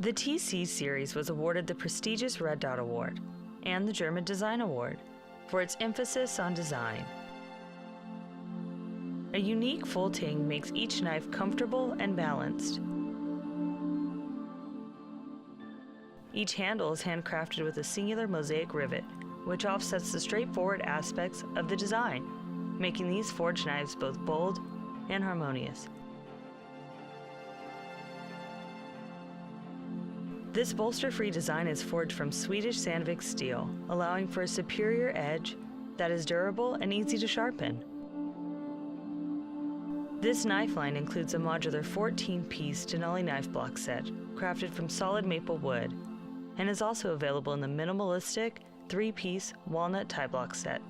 The TC series was awarded the prestigious Red Dot Award and the German Design Award for its emphasis on design. A unique full tang makes each knife comfortable and balanced. Each handle is handcrafted with a singular mosaic rivet, which offsets the straightforward aspects of the design, making these forged knives both bold and harmonious. This bolster-free design is forged from Swedish Sandvik steel, allowing for a superior edge that is durable and easy to sharpen. This knife line includes a modular 14-piece Denali knife block set, crafted from solid maple wood, and is also available in the minimalistic 3-piece walnut tie block set.